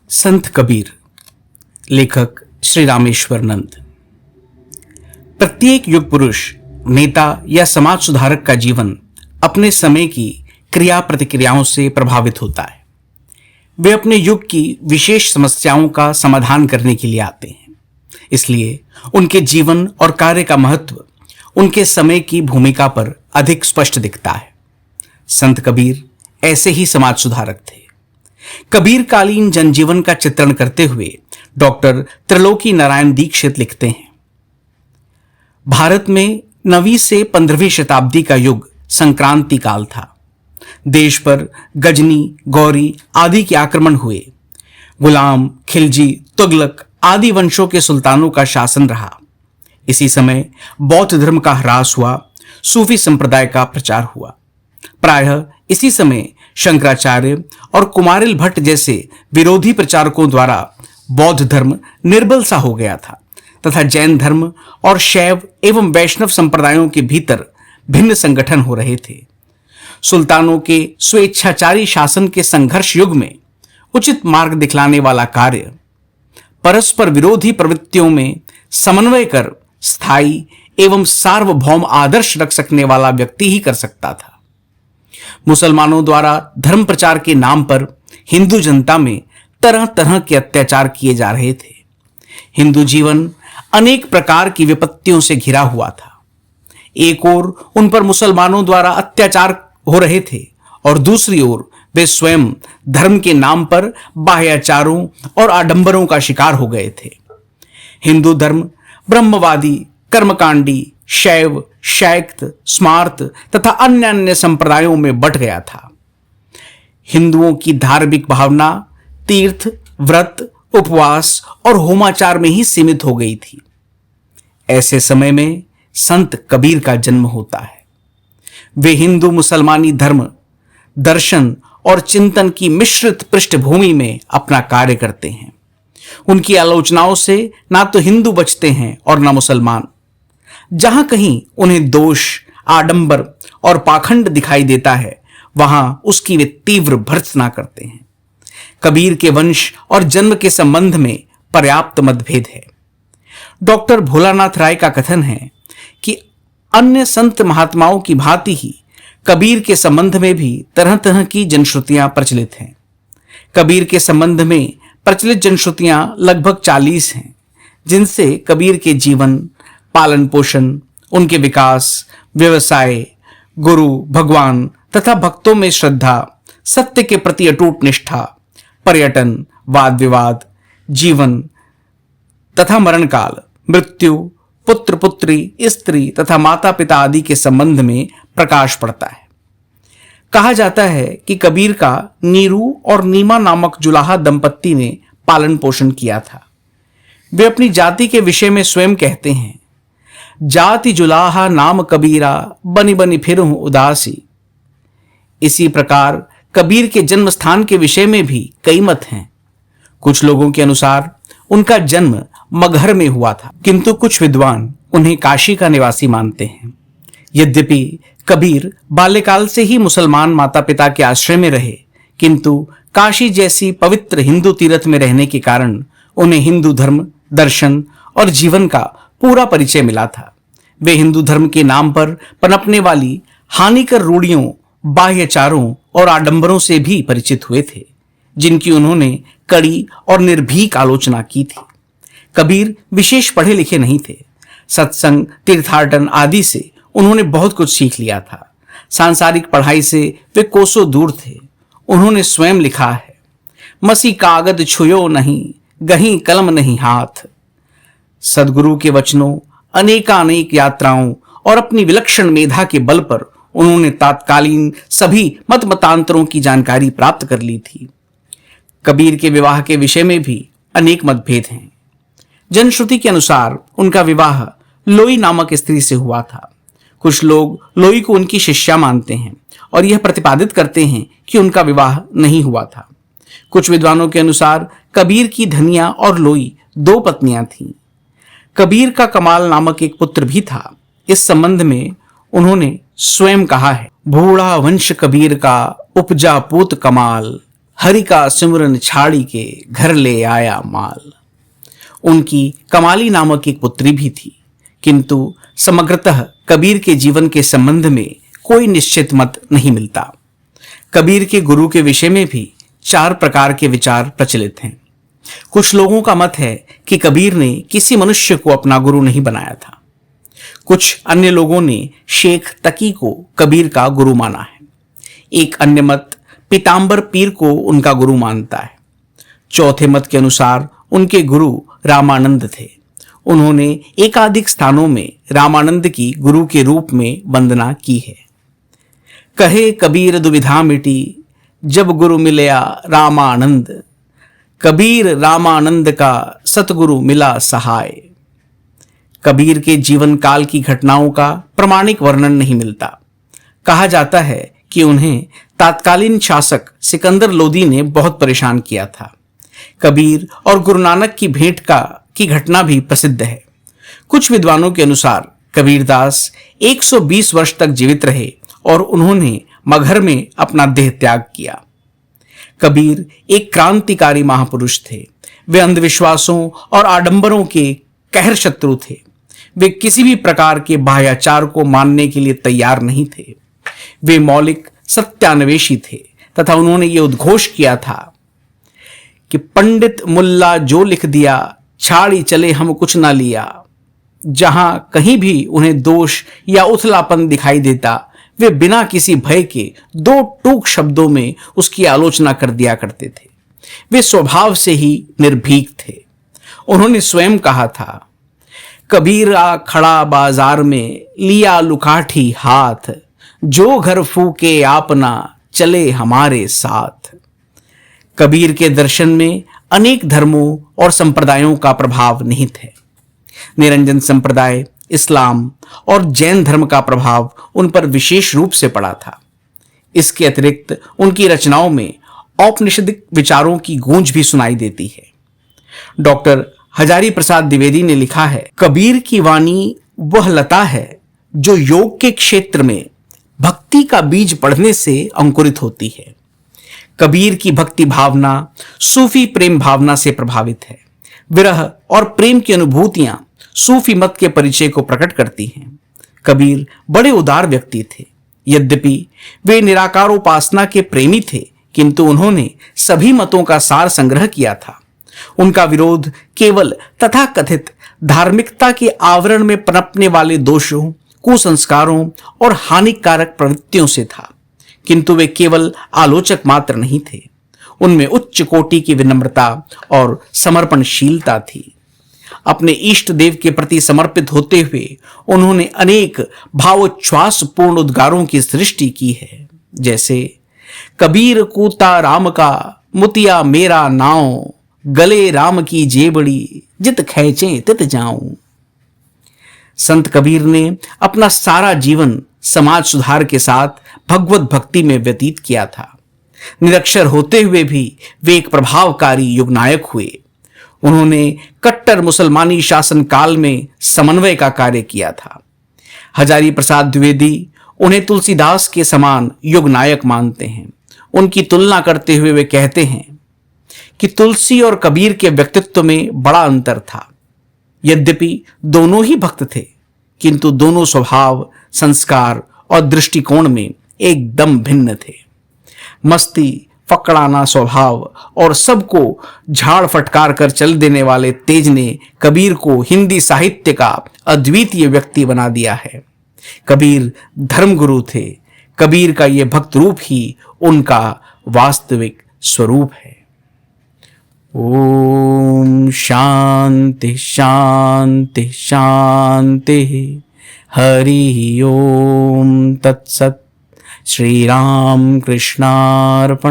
संत कबीर। लेखक श्री रामेश्वरानंद। प्रत्येक युग पुरुष, नेता या समाज सुधारक का जीवन अपने समय की क्रिया प्रतिक्रियाओं से प्रभावित होता है। वे अपने युग की विशेष समस्याओं का समाधान करने के लिए आते हैं, इसलिए उनके जीवन और कार्य का महत्व उनके समय की भूमिका पर अधिक स्पष्ट दिखता है। संत कबीर ऐसे ही समाज सुधारक थे। कबीर कालीन जनजीवन का चित्रण करते हुए डॉक्टर त्रिलोकी नारायण दीक्षित लिखते हैं, भारत में 9वीं से 15वीं शताब्दी का युग संक्रांति काल था। देश पर गजनी, गौरी आदि के आक्रमण हुए। गुलाम, खिलजी, तुगलक आदि वंशों के सुल्तानों का शासन रहा। इसी समय बौद्ध धर्म का ह्रास हुआ, सूफी संप्रदाय का प्रचार हुआ। प्रायः इसी समय शंकराचार्य और कुमारिल भट्ट जैसे विरोधी प्रचारकों द्वारा बौद्ध धर्म निर्बल सा हो गया था तथा जैन धर्म और शैव एवं वैष्णव संप्रदायों के भीतर भिन्न संगठन हो रहे थे। सुल्तानों के स्वेच्छाचारी शासन के संघर्ष युग में उचित मार्ग दिखलाने वाला कार्य परस्पर विरोधी प्रवृत्तियों में समन्वय कर स्थायी एवं सार्वभौम आदर्श रख सकने वाला व्यक्ति ही कर सकता था। मुसलमानों द्वारा धर्म प्रचार के नाम पर हिंदू जनता में तरह तरह के अत्याचार किए जा रहे थे। हिंदू जीवन अनेक प्रकार की विपत्तियों से घिरा हुआ था। एक ओर उन पर मुसलमानों द्वारा अत्याचार हो रहे थे और दूसरी ओर वे स्वयं धर्म के नाम पर बाह्याचारों और आडंबरों का शिकार हो गए थे। हिंदू धर्म ब्रह्मवादी, कर्मकांडी, शैव, शैक्त, स्मार्त तथा अन्य अन्य संप्रदायों में बट गया था। हिंदुओं की धार्मिक भावना तीर्थ, व्रत, उपवास और होमाचार में ही सीमित हो गई थी। ऐसे समय में संत कबीर का जन्म होता है। वे हिंदू मुसलमानी धर्म, दर्शन और चिंतन की मिश्रित पृष्ठभूमि में अपना कार्य करते हैं। उनकी आलोचनाओं से ना तो हिंदू बचते हैं और ना मुसलमान। जहां कहीं उन्हें दोष, आडंबर और पाखंड दिखाई देता है, वहां उसकी वे तीव्र भर्त्सना करते हैं। कबीर के वंश और जन्म के संबंध में पर्याप्त मतभेद है। डॉक्टर भोलानाथ राय का कथन है कि अन्य संत महात्माओं की भांति ही कबीर के संबंध में भी तरह तरह की जनश्रुतियां प्रचलित हैं। कबीर के संबंध में प्रचलित जनश्रुतियां लगभग 40 हैं, जिनसे कबीर के जीवन, पालन पोषण, उनके विकास, व्यवसाय, गुरु, भगवान तथा भक्तों में श्रद्धा, सत्य के प्रति अटूट निष्ठा, पर्यटन, वाद विवाद, जीवन तथा मरण काल, मृत्यु, पुत्र पुत्री, स्त्री तथा माता पिता आदि के संबंध में प्रकाश पड़ता है। कहा जाता है कि कबीर का नीरू और नीमा नामक जुलाहा दंपत्ति ने पालन पोषण किया था। वे अपनी जाति के विषय में स्वयं कहते हैं, जाति जुलाहा नाम कबीरा, बनी बनी फिरूं उदासी। इसी प्रकार कबीर के जन्म स्थान के विषय में भी कई मत हैं। कुछ लोगों के अनुसार उनका जन्म मगहर में हुआ था, किंतु कुछ विद्वान उन्हें काशी का निवासी मानते हैं। यद्यपि कबीर बाल्यकाल से ही मुसलमान माता पिता के आश्रय में रहे, किंतु काशी जैसी पवित्र हिंदू तीर्थ में रहने के कारण उन्हें हिंदू धर्म, दर्शन और जीवन का पूरा परिचय मिला था। वे हिंदू धर्म के नाम पर पनपने वाली हानिकर रूढ़ियों, बाह्याचारों और आडंबरों से भी परिचित हुए थे, जिनकी उन्होंने कड़ी और निर्भीक आलोचना की थी। कबीर विशेष पढ़े लिखे नहीं थे। सत्संग, तीर्थाटन आदि से उन्होंने बहुत कुछ सीख लिया था। सांसारिक पढ़ाई से वे कोसों दूर थे। उन्होंने स्वयं लिखा है, मसी कागद छुयो नहीं, गहीं कलम नहीं हाथ। सदगुरु के वचनों, अनेकानेक यात्राओं और अपनी विलक्षण मेधा के बल पर उन्होंने तात्कालीन सभी मत मतांतरों की जानकारी प्राप्त कर ली थी। कबीर के विवाह के विषय में भी अनेक मतभेद हैं। जनश्रुति के अनुसार उनका विवाह लोई नामक स्त्री से हुआ था। कुछ लोग लोई को उनकी शिष्या मानते हैं और यह प्रतिपादित करते हैं कि उनका विवाह नहीं हुआ था। कुछ विद्वानों के अनुसार कबीर की धनिया और लोई 2 पत्नियां थीं। कबीर का कमाल नामक एक पुत्र भी था। इस संबंध में उन्होंने स्वयं कहा है, बूढ़ा वंश कबीर का उपजा पूत कमाल, हरि का सिमरन छाड़ी के घर ले आया माल। उनकी कमाली नामक एक पुत्री भी थी, किंतु समग्रतः कबीर के जीवन के संबंध में कोई निश्चित मत नहीं मिलता। कबीर के गुरु के विषय में भी 4 प्रकार के विचार प्रचलित हैं। कुछ लोगों का मत है कि कबीर ने किसी मनुष्य को अपना गुरु नहीं बनाया था। कुछ अन्य लोगों ने शेख तकी को कबीर का गुरु माना है। एक अन्य मत पीताम्बर पीर को उनका गुरु मानता है। चौथे मत के अनुसार उनके गुरु रामानंद थे। उन्होंने एकाधिक स्थानों में रामानंद की गुरु के रूप में वंदना की है। कहे कबीर दुविधा मिटी, जब गुरु मिलया रामानंद, कबीर रामानंद का सतगुरु मिला सहाय। कबीर के जीवन काल की घटनाओं का प्रमाणिक वर्णन नहीं मिलता। कहा जाता है कि उन्हें तत्कालीन शासक सिकंदर लोदी ने बहुत परेशान किया था। कबीर और गुरु नानक की भेंट की घटना भी प्रसिद्ध है। कुछ विद्वानों के अनुसार कबीरदास 120 वर्ष तक जीवित रहे और उन्होंने मगहर में अपना देह त्याग किया। कबीर एक क्रांतिकारी महापुरुष थे। वे अंधविश्वासों और आडंबरों के कहर शत्रु थे। वे किसी भी प्रकार के बाह्याचार को मानने के लिए तैयार नहीं थे। वे मौलिक सत्यान्वेषी थे तथा उन्होंने ये उद्घोष किया था कि पंडित मुल्ला जो लिख दिया, छाड़ी चले हम कुछ ना लिया। जहां कहीं भी उन्हें दोष या उथलापन दिखाई देता, वे बिना किसी भय के 2 टूक शब्दों में उसकी आलोचना कर दिया करते थे। वे स्वभाव से ही निर्भीक थे। उन्होंने स्वयं कहा था, कबीरा खड़ा बाजार में लिया लुकाठी हाथ, जो घर फूके आपना चले हमारे साथ। कबीर के दर्शन में अनेक धर्मों और संप्रदायों का प्रभाव निहित है। निरंजन संप्रदाय, इस्लाम और जैन धर्म का प्रभाव उन पर विशेष रूप से पड़ा था। इसके अतिरिक्त उनकी रचनाओं में औपनिषदिक विचारों की गूंज भी सुनाई देती है। डॉक्टर हजारी प्रसाद द्विवेदी ने लिखा है, कबीर की वाणी वह लता है जो योग के क्षेत्र में भक्ति का बीज पढ़ने से अंकुरित होती है। कबीर की भक्ति भावना सूफी प्रेम भावना से प्रभावित है। विरह और प्रेम की अनुभूतियां सूफी मत के परिचय को प्रकट करती हैं। कबीर बड़े उदार व्यक्ति थे। यद्यपि वे निराकार उपासना के प्रेमी थे, किंतु उन्होंने सभी मतों का सार संग्रह किया था। उनका विरोध केवल तथाकथित धार्मिकता के आवरण में पनपने वाले दोषों, कुसंस्कारों और हानिकारक प्रवृत्तियों से था, किंतु वे केवल आलोचक मात्र नहीं थे। उनमें उच्च कोटि की विनम्रता और समर्पणशीलता थी। अपने इष्ट देव के प्रति समर्पित होते हुए उन्होंने अनेक भावोच्छ्वास पूर्ण उद्गारों की सृष्टि की है, जैसे कबीर कूता राम का मुतिया मेरा नाव, गले राम की जेबड़ी जित खैचे तित जाऊं। संत कबीर ने अपना सारा जीवन समाज सुधार के साथ भगवत भक्ति में व्यतीत किया था। निरक्षर होते हुए भी वे एक प्रभावकारी युगनायक हुए। उन्होंने कट्टर मुसलमानी शासन काल में समन्वय का कार्य किया था। हजारी प्रसाद द्विवेदी उन्हें तुलसीदास के समान युगनायक मानते हैं। उनकी तुलना करते हुए वे कहते हैं कि तुलसी और कबीर के व्यक्तित्व में बड़ा अंतर था। यद्यपि दोनों ही भक्त थे, किंतु दोनों स्वभाव, संस्कार और दृष्टिकोण में एकदम भिन्न थे। मस्ती, फकड़ाना स्वभाव और सबको झाड़ फटकार कर चल देने वाले तेज ने कबीर को हिंदी साहित्य का अद्वितीय व्यक्ति बना दिया है। कबीर धर्मगुरु थे। कबीर का ये भक्त रूप ही उनका वास्तविक स्वरूप है। ओम शांति शांति शांति। हरि ओम तत्सत्। श्री राम कृष्णार्पणमस्तु।